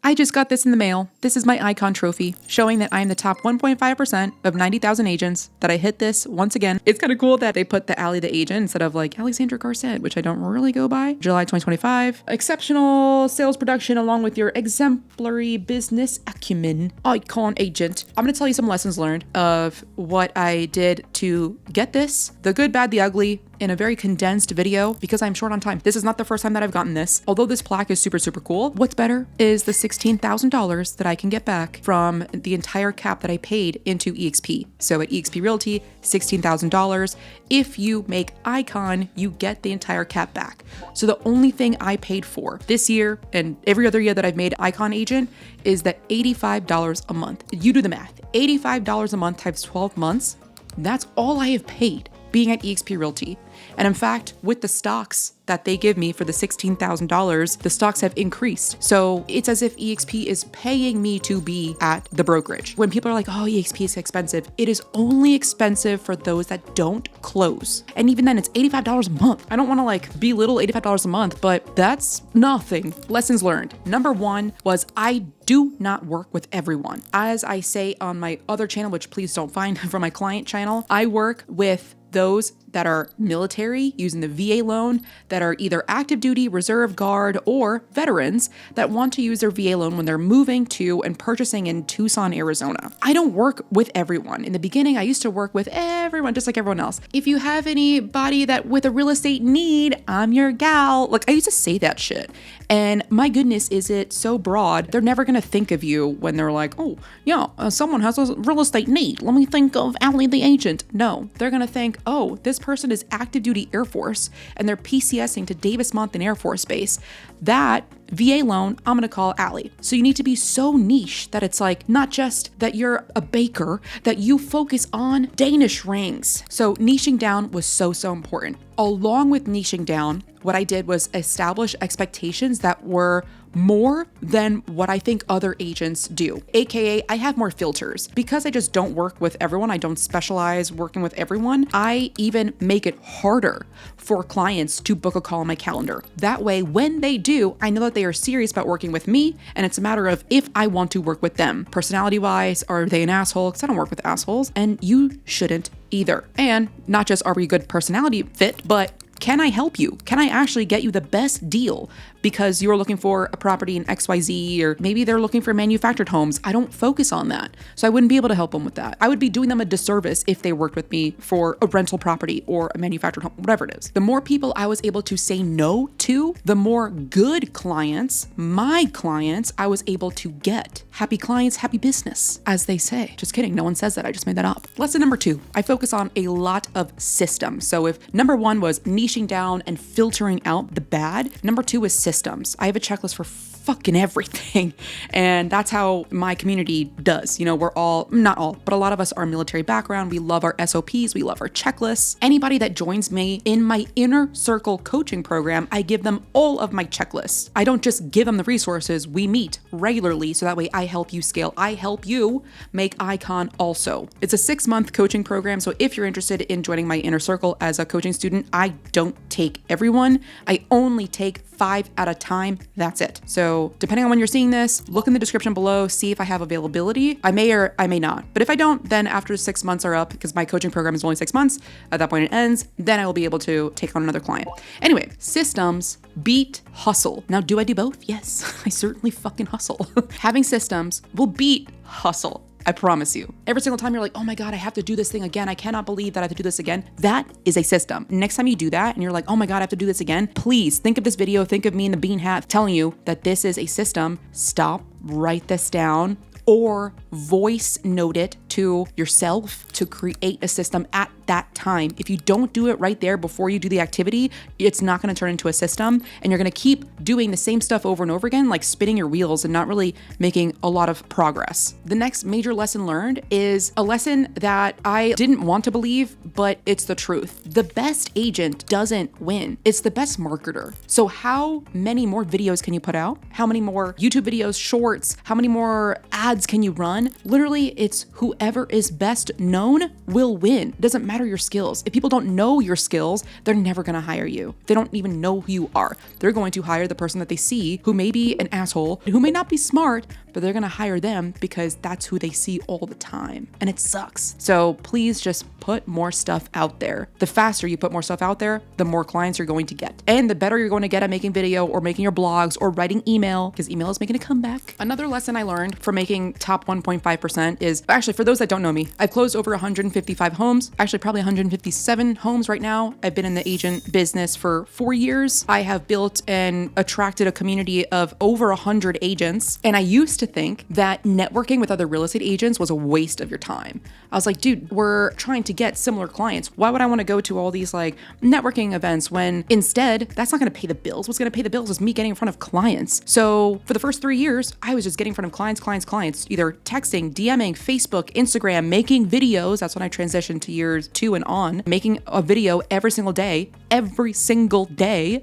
I just got this in the mail. This is my icon trophy showing that I'm the top 1.5% of 90,000 agents, that I hit this once again. It's kind of cool that they put the Allie the agent instead of like Alexandra Garcet, which I don't really go by. July 2025. Exceptional sales production along with your exemplary business acumen, icon agent. I'm going to tell you some lessons learned of what I did to get this, the good, bad, the ugly, in a very condensed video because I'm short on time. This is not the first time that I've gotten this. Although this plaque is super, super cool, what's better is the $16,000 that I can get back from the entire cap that I paid into EXP. So at EXP Realty, $16,000. If you make icon, you get the entire cap back. So the only thing I paid for this year and every other year that I've made icon agent is that $85 a month. You do the math. $85 a month times 12 months. That's all I have paid being at EXP Realty. And in fact, with the stocks that they give me for the $16,000, the stocks have increased. So it's as if EXP is paying me to be at the brokerage. When people are like, oh, EXP is expensive, it is only expensive for those that don't close. And even then, it's $85 a month. I don't want to like belittle $85 a month, but that's nothing. Lessons learned. Number one was I do not work with everyone. As I say on my other channel, which please don't find from my client channel, I work with those that are military using the VA loan, that are either active duty, reserve guard, or veterans that want to use their VA loan when they're moving to and purchasing in Tucson, Arizona. I don't work with everyone. In the beginning, I used to work with everyone, just like everyone else. If you have anybody that with a real estate need, I'm your gal. Like I used to say that shit. And my goodness, is it so broad? They're never going to think of you when they're like, oh, yeah, someone has a real estate need. Let me think of Allie the agent. No, they're going to think, oh, this person is active duty Air Force and they're PCSing to Davis-Monthan Air Force Base. That VA loan, I'm going to call Allie. So you need to be so niche that it's like not just that you're a baker, that you focus on Danish rings. So niching down was so important. Along with niching down, what I did was establish expectations that were more than what I think other agents do. AKA, I have more filters. Because I just don't work with everyone, I don't specialize working with everyone, I even make it harder for clients to book a call on my calendar. That way, when they do, I know that they are serious about working with me, and it's a matter of if I want to work with them. Personality-wise, are they an asshole? Because I don't work with assholes, and you shouldn't either. And not just are we a good personality fit, but can I help you? Can I actually get you the best deal because you're looking for a property in XYZ, or maybe they're looking for manufactured homes? I don't focus on that. So I wouldn't be able to help them with that. I would be doing them a disservice if they worked with me for a rental property or a manufactured home, whatever it is. The more people I was able to say no to, the more good clients, my clients, I was able to get. Happy clients, happy business, as they say. Just kidding. No one says that. I just made that up. Lesson number 2, I focus on a lot of systems. So if number 1 was niching down and filtering out the bad, number 2 is systems. I have a checklist for fucking everything. And that's how my community does. You know, we're all, not all, but a lot of us are military background. We love our SOPs. We love our checklists. Anybody that joins me in my inner circle coaching program, I give them all of my checklists. I don't just give them the resources. We meet regularly. So that way I help you scale. I help you make icon also. It's a 6-month coaching program. So if you're interested in joining my inner circle as a coaching student, I don't take everyone. I only take 5 at a time. That's it. So depending on when you're seeing this, look in the description below, see if I have availability. I may or I may not. But if I don't, then after 6 months are up, because my coaching program is only 6 months, at that point it ends, then I will be able to take on another client. Anyway, systems beat hustle. Now, do I do both? Yes, I certainly fucking hustle. Having systems will beat hustle. I promise you. Every single time you're like, oh my God, I have to do this thing again. I cannot believe that I have to do this again. That is a system. Next time you do that and you're like, oh my God, I have to do this again. Please think of this video. Think of me in the bean hat telling you that this is a system. Stop, write this down, or voice note it to yourself to create a system at that time. If you don't do it right there before you do the activity, it's not going to turn into a system, and you're going to keep doing the same stuff over and over again, like spinning your wheels and not really making a lot of progress. The next major lesson learned is a lesson that I didn't want to believe, but it's the truth. The best agent doesn't win. It's the best marketer. So how many more videos can you put out? How many more YouTube videos, shorts? How many more ads can you run? Literally, it's whoever whoever is best known will win. It doesn't matter your skills. If people don't know your skills, they're never going to hire you. They don't even know who you are. They're going to hire the person that they see who may be an asshole, who may not be smart, but they're going to hire them because that's who they see all the time. And it sucks. So please just put more stuff out there. The faster you put more stuff out there, the more clients you're going to get. And the better you're going to get at making video or making your blogs or writing email, because email is making a comeback. Another lesson I learned from making top 1.5% is, actually, for those that don't know me, I've closed over 155 homes, actually probably 157 homes right now. I've been in the agent business for 4 years. I have built and attracted a community of over 100 agents. And I used to think that networking with other real estate agents was a waste of your time. I was like, dude, we're trying to get similar clients. Why would I want to go to all these like networking events when instead that's not going to pay the bills? What's going to pay the bills is me getting in front of clients. So for the first 3 years, I was just getting in front of clients, either texting, DMing, Facebook, Instagram, making videos. That's when I transitioned to years 2 and on, making a video every single day.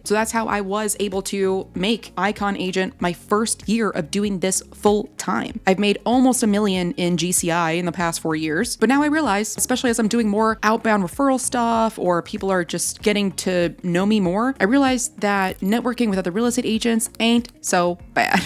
So that's how I was able to make Icon Agent my first year of doing this full time. I've made almost $1 million in GCI in the past 4 years. But now I realize, especially as I'm doing more outbound referral stuff or people are just getting to know me more, I realize that networking with other real estate agents ain't so bad.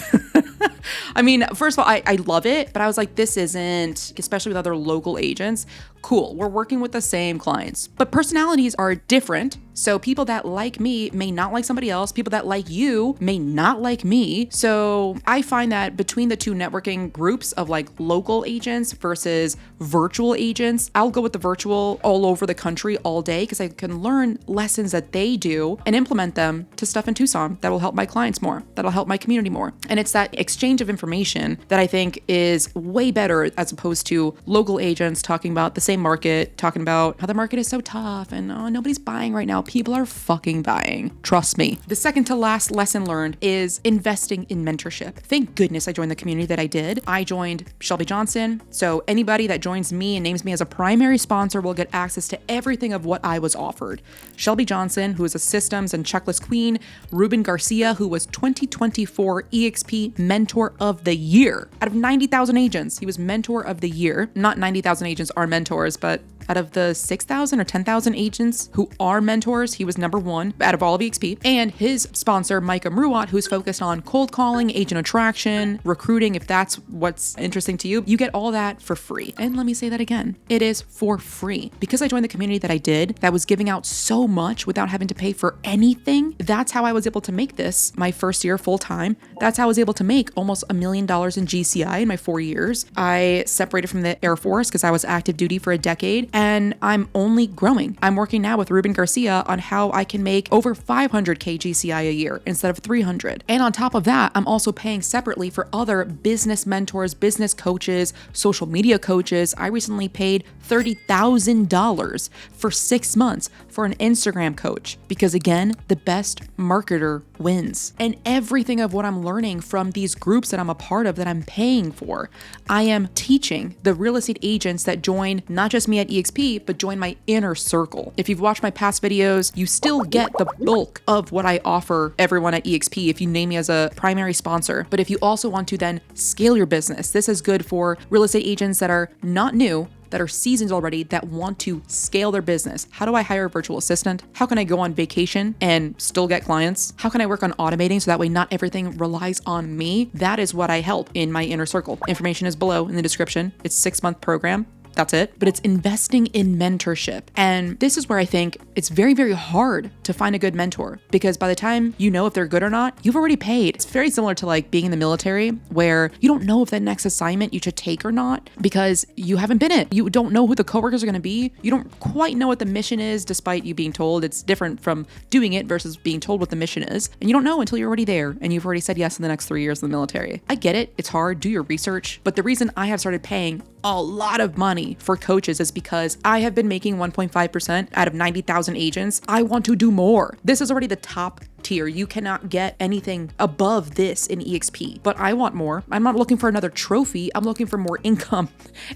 I mean, first of all, I love it, but I was like, this isn't, especially with other local agents, cool. We're working with the same clients, but personalities are different. So people that like me may not like somebody else. People that like you may not like me. So I find that between the two networking groups of like local agents versus virtual agents, I'll go with the virtual all over the country all day because I can learn lessons that they do and implement them to stuff in Tucson that will help my clients more, that'll help my community more. And it's that exchange of information that I think is way better as opposed to local agents talking about the same market, talking about how the market is so tough and nobody's buying right now. People are fucking buying. Trust me. The second to last lesson learned is investing in mentorship. Thank goodness I joined the community that I did. I joined Shelby Johnson. So anybody that joins me and names me as a primary sponsor will get access to everything of what I was offered. Shelby Johnson, who is a systems and checklist queen, Ruben Garcia, who was 2024 EXP Mentor of the Year. Out of 90,000 agents, he was Mentor of the Year. Not 90,000 agents are mentors, but out of the 6,000 or 10,000 agents who are mentors, he was number one out of all of EXP. And his sponsor, Micah Mruat, who's focused on cold calling, agent attraction, recruiting, if that's what's interesting to you, you get all that for free. And let me say that again, it is for free. Because I joined the community that I did, that was giving out so much without having to pay for anything, that's how I was able to make this my first year full time. That's how I was able to make almost $1 million in GCI in my 4 years. I separated from the Air Force because I was active duty for a decade. And I'm only growing. I'm working now with Ruben Garcia on how I can make over 500K GCI a year instead of 300. And on top of that, I'm also paying separately for other business mentors, business coaches, social media coaches. I recently paid $30,000 for 6 months for an Instagram coach because again, the best marketer wins. And everything of what I'm learning from these groups that I'm a part of that I'm paying for, I am teaching the real estate agents that join not just me at EXP, but join my inner circle. If you've watched my past videos, you still get the bulk of what I offer everyone at EXP if you name me as a primary sponsor. But if you also want to then scale your business, this is good for real estate agents that are not new, that are seasoned already, that want to scale their business. How do I hire a virtual assistant? How can I go on vacation and still get clients? How can I work on automating so that way not everything relies on me? That is what I help in my inner circle. Information is below in the description. It's a 6-month program. That's it. But it's investing in mentorship. And this is where I think it's very, very hard to find a good mentor because by the time you know if they're good or not, you've already paid. It's very similar to like being in the military where you don't know if that next assignment you should take or not because you haven't been it. You don't know who the coworkers are going to be. You don't quite know what the mission is despite you being told. It's different from doing it versus being told what the mission is. And you don't know until you're already there and you've already said yes in the next 3 years in the military. I get it. It's hard. Do your research. But the reason I have started paying a lot of money for coaches is because I have been making 1.5% out of 90,000 agents. I want to do more. This is already the top tier. You cannot get anything above this in EXP, but I want more. I'm not looking for another trophy. I'm looking for more income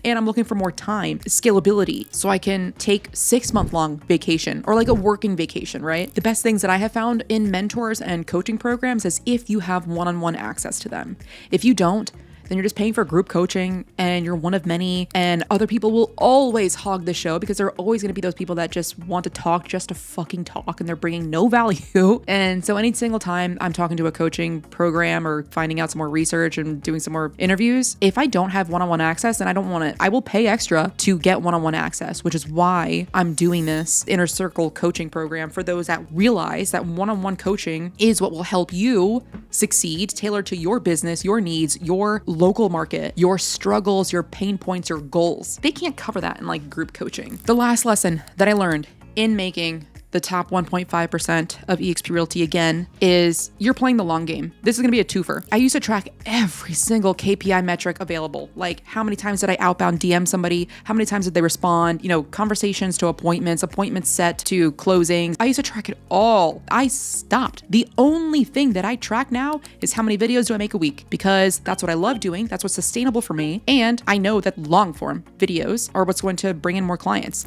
and I'm looking for more time, scalability, so I can take 6-month long vacation or like a working vacation, right? The best things that I have found in mentors and coaching programs is if you have one-on-one access to them. If you don't, then you're just paying for group coaching and you're one of many. And other people will always hog the show because there are always going to be those people that just want to talk just to fucking talk and they're bringing no value. And so any single time I'm talking to a coaching program or finding out some more research and doing some more interviews, if I don't have one-on-one access, then I don't want it. I will pay extra to get one-on-one access, which is why I'm doing this inner circle coaching program for those that realize that one-on-one coaching is what will help you succeed, tailored to your business, your needs, your local market, your struggles, your pain points, your goals. They can't cover that in like group coaching. The last lesson that I learned in making the top 1.5% of eXp Realty again is you're playing the long game. This is going to be a twofer. I used to track every single KPI metric available. Like how many times did I outbound DM somebody? How many times did they respond? Conversations to appointments set to closings. I used to track it all. I stopped. The only thing that I track now is how many videos do I make a week, because that's what I love doing. That's what's sustainable for me. And I know that long form videos are what's going to bring in more clients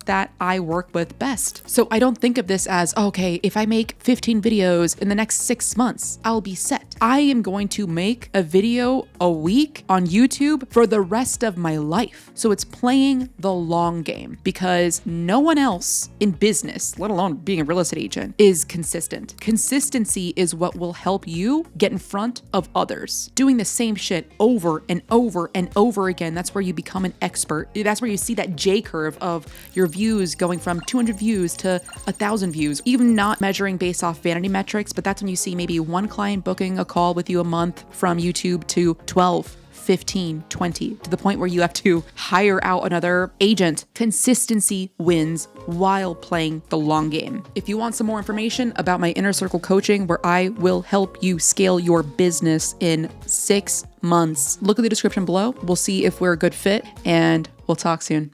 that I work with best. So I don't think of this as, okay, if I make 15 videos in the next 6 months, I'll be set. I am going to make a video a week on YouTube for the rest of my life. So it's playing the long game, because no one else in business, let alone being a real estate agent, is consistent. Consistency is what will help you get in front of others. Doing the same shit over and over and over again, that's where you become an expert. That's where you see that J curve of your views going from 200 views to 1,000 views, even not measuring based off vanity metrics, but that's when you see maybe one client booking a call with you a month from YouTube to 12, 15, 20, to the point where you have to hire out another agent. Consistency wins while playing the long game. If you want some more information about my inner circle coaching, where I will help you scale your business in 6 months, look at the description below. We'll see if we're a good fit, and we'll talk soon.